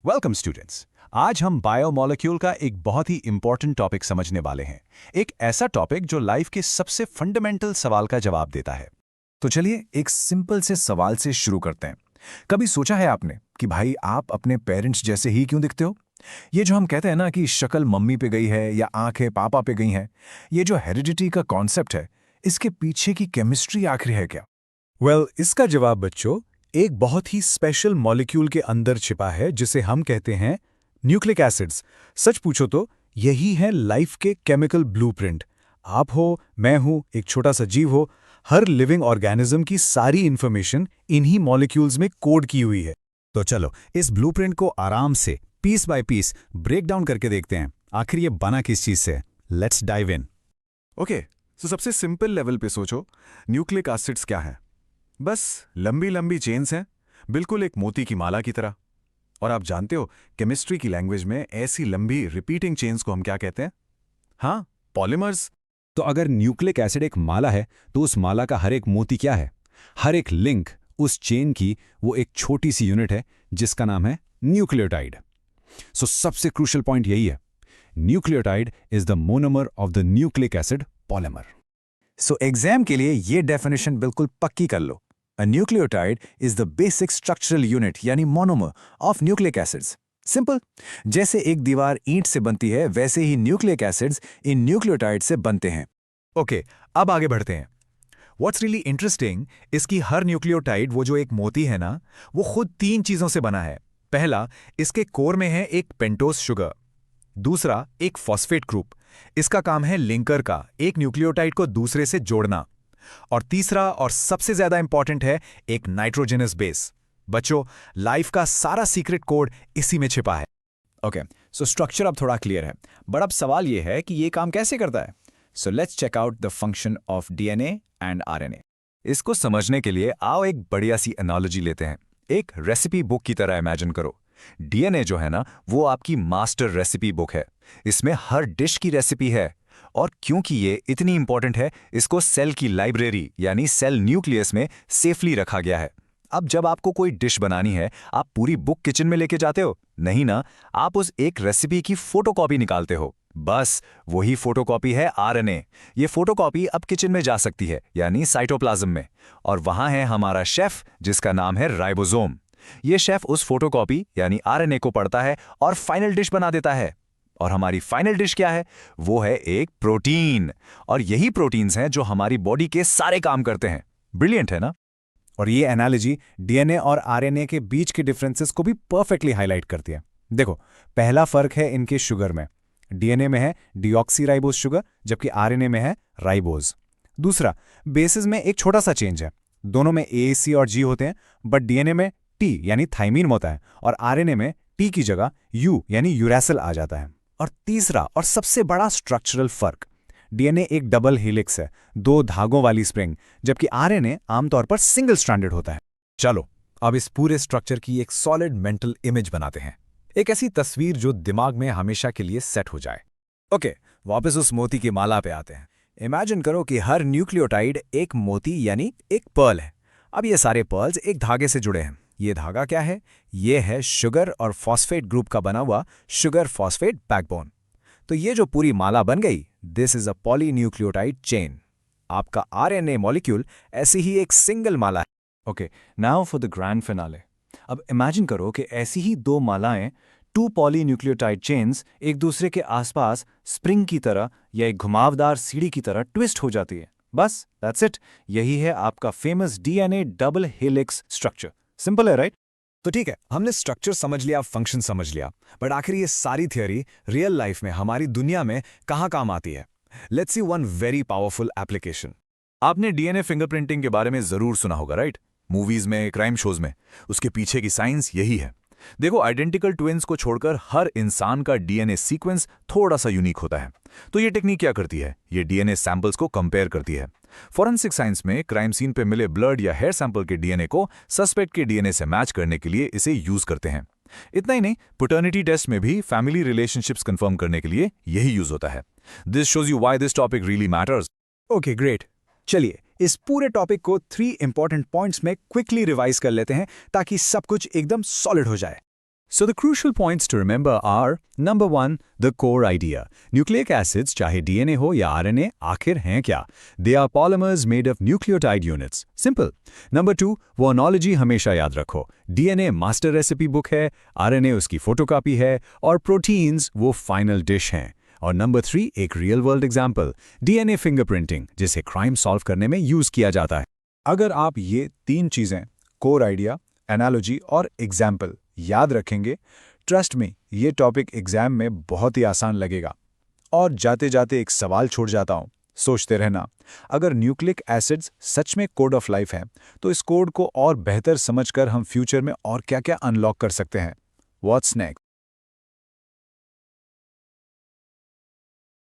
Welcome students. आज हम biomolecule का एक बहुत ही इंपॉर्टेंट टॉपिक समझने वाले हैं। एक ऐसा टॉपिक जो लाइफ के सबसे फंडामेंटल सवाल का जवाब देता है। तो चलिए एक सिंपल से सवाल से शुरू करते हैं। कभी सोचा है आपने कि भाई आप अपने पेरेंट्स जैसे ही क्यों दिखते हो? ये जो हम कहते हैं ना कि शक्ल मम्मी पे गई है या आंखें पापा पे गई हैं, ये जो हेरिडिटी का कॉन्सेप्ट है, इसके पीछे की केमिस्ट्री आखिर है क्या? इसका जवाब बच्चों एक बहुत ही स्पेशल मॉलिक्यूल के अंदर छिपा है जिसे हम कहते हैं न्यूक्लिक एसिड्स। सच पूछो तो यही है लाइफ के केमिकल ब्लूप्रिंट। आप हो, मैं हूं, एक छोटा सा जीव हो, हर लिविंग ऑर्गेनिज्म की सारी इंफॉर्मेशन इन्हीं मॉलिक्यूल्स में कोड की हुई है। तो चलो इस ब्लूप्रिंट को आराम से piece by piece break down करके देखते हैं। आखिर ये बना किस चीज से? Let's dive in. ओके, तो सबसे सिंपल लेवल पे सोचो, न्यूक्लिक एसिड्स क्या है? बस लंबी लंबी चेन्स हैं, बिल्कुल एक मोती की माला की तरह। और आप जानते हो केमिस्ट्री की लैंग्वेज में ऐसी लंबी रिपीटिंग चेन्स को हम क्या कहते हैं? हाँ, पॉलीमर्स। तो अगर न्यूक्लिक एसिड एक माला है तो उस माला का हर एक मोती क्या है? हर एक लिंक उस चेन की वो एक छोटी सी यूनिट है जिसका नाम है न्यूक्लियोटाइड। सो सबसे क्रूशियल पॉइंट यही है, nucleotide is the monomer of the nucleic acid polymer. So exam के लिए ये डेफिनेशन बिल्कुल पक्की कर लो। A nucleotide is the basic structural unit यानी monomer of nucleic acids. Simple, जैसे एक दीवार ईंट से बनती है वैसे ही न्यूक्लिक एसिड्स इन न्यूक्लियोटाइड से बनते हैं। ओके, अब आगे बढ़ते हैं। व्हाट्स रियली इंटरेस्टिंग, इसकी हर न्यूक्लियोटाइड वो जो एक मोती है ना, वो खुद 3 चीजों से बना है। पहला, इसके कोर में है एक पेंटोस शुगर। दूसरा, एक फॉस्फेट ग्रुप, इसका काम है लिंकर का, एक न्यूक्लियोटाइड को दूसरे से जोड़ना। और तीसरा और सबसे ज्यादा इंपॉर्टेंट है एक नाइट्रोजनस बेस। बच्चों, लाइफ का सारा सीक्रेट कोड इसी में छिपा है। ओके, सो स्ट्रक्चर अब थोड़ा क्लियर है, बट अब सवाल ये है कि ये काम कैसे करता है। So let's check out the function of DNA and RNA. इसको समझने के लिए आओ एक बढ़िया सी एनालॉजी लेते हैं। एक रेसिपी बुक की तरह इमेजिन करो। डीएनए जो है ना, वो आपकी मास्टर रेसिपी बुक है। इसमें हर डिश की रेसिपी है। और क्योंकि ये इतनी इंपॉर्टेंट है, इसको सेल की लाइब्रेरी यानी सेल न्यूक्लियस में सेफली रखा गया है। अब जब आपको कोई डिश बनानी है, आप पूरी बुक किचन में लेके जाते हो? नहीं ना, आप उस एक रेसिपी की फोटोकॉपी निकालते हो। बस वही फोटोकॉपी है आरएनए। ये फोटोकॉपी अब किचन में जा सकती है यानी साइटोप्लाज्म में, और वहां है हमारा शेफ जिसका नाम है राइबोसोम। ये शेफ उस फोटोकॉपी यानी आरएनए को पढ़ता है और फाइनल डिश बना देता है। और हमारी फाइनल डिश क्या है? वो है एक प्रोटीन। और यही प्रोटीन्स हैं जो हमारी बॉडी के सारे काम करते हैं। ब्रिलियंट है ना? और ये एनालॉजी डीएनए और आरएनए के बीच के डिफरेंसेस को भी परफेक्टली हाईलाइट करती है। देखो, पहला फर्क है इनके शुगर में। डीएनए में है डीऑक्सीराइबोज शुगर, जबकि आरएनए में है राइबोज। दूसरा, बेसिस में एक छोटा सा चेंज है। दोनों में ए, सी और जी होते हैं, बट डीएनए में टी यानी थाइमीन होता है और आरएनए में टी की जगह यू यानी यूरैसिल आ जाता है। और तीसरा और सबसे बड़ा स्ट्रक्चरल फर्क, डीएनए एक डबल हेलिक्स है, 2 धागों वाली स्प्रिंग, जबकि आरएनए आमतौर पर सिंगल स्ट्रैंडेड होता है। चलो अब इस पूरे स्ट्रक्चर की एक सॉलिड मेंटल इमेज बनाते हैं, एक ऐसी तस्वीर जो दिमाग में हमेशा के लिए सेट हो जाए। ओके, वापस उस मोती की माला पे आते हैं। इमेजिन करो कि हर न्यूक्लियोटाइड एक मोती यानी एक पर्ल है। अब ये सारे पर्ल्स एक धागे से जुड़े हैं। ये धागा क्या है? ये है शुगर और फॉस्फेट ग्रुप का बना हुआ शुगर फॉस्फेट बैकबोन। तो ये जो पूरी माला बन गई, this is a polynucleotide chain. आपका आरएनए मॉलिक्यूल ऐसी ही एक सिंगल माला है। Okay, now for the grand finale. अब इमेजिन करो कि ऐसी ही 2 मालाएं, 2 पॉलीन्यूक्लियोटाइड चेन्स एक दूसरे के आसपास स्प्रिंग की तरह या एक घुमावदार सीढ़ी की तरह ट्विस्ट हो जाती है। बस दैट्स इट। यही है आपका famous DNA double helix structure. Simple है, राइट? तो ठीक है, हमने स्ट्रक्चर समझ लिया, फंक्शन समझ लिया, बट आखिर ये सारी थियोरी रियल लाइफ में हमारी दुनिया में कहाँ काम आती है? Let's see one very powerful application. आपने डीएनए फिंगरप्रिंटिंग के बारे में जरूर सुना होगा, राइट? मूवीज में, क्राइम शोज में। उसके पीछे की साइंस यही है। देखो, आइडेंटिकल ट्विन्स को छोड़कर हर इंसान का डीएनए सीक्वेंस थोड़ा सा यूनिक होता है। तो ये टेक्निक क्या करती है? ये डीएनए सैंपल्स को कंपेयर करती है। फॉरेंसिक साइंस में क्राइम सीन पे मिले ब्लड या हेयर सैंपल के डीएनए को सस्पेक्ट के डीएनए से मैच करने के लिए इसे यूज करते हैं। इतना ही नहीं, पैटर्निटी टेस्ट में भी फैमिली रिलेशनशिप्स कंफर्म करने के लिए यही यूज होता है। This shows you why this topic really matters. Okay, great. चलिए इस पूरे टॉपिक को 3 इंपॉर्टेंट पॉइंट्स में क्विकली रिवाइज कर लेते हैं ताकि सब कुछ एकदम सॉलिड हो जाए। So the crucial points to remember are number 1, the core idea. Nucleic acids, चाहे DNA हो या RNA, आखिर हैं क्या? They are polymers made of nucleotide units. Simple. Number 2, वो analogy हमेशा याद रखो. DNA master recipe book है, RNA उसकी photocopy है, और proteins वो final dish हैं. और नंबर 3, एक real world example, DNA fingerprinting, जिसे क्राइम सॉल्व करने में यूज किया जाता है. अगर आप ये 3 चीजें, कोर आइडिया, एनालॉजी और एग्जाम्पल, याद रखेंगे, ट्रस्ट में ये टॉपिक एग्जाम में बहुत ही आसान लगेगा. और जाते जाते एक सवाल छोड़ जाता हूं, सोचते रहना, अगर न्यूक्लिक एसिड्स सच में कोड ऑफ लाइफ है, तो इस कोड को और बेहतर समझकर हम फ्यूचर में और क्या-क्या अनलॉक कर सकते हैं. What's next?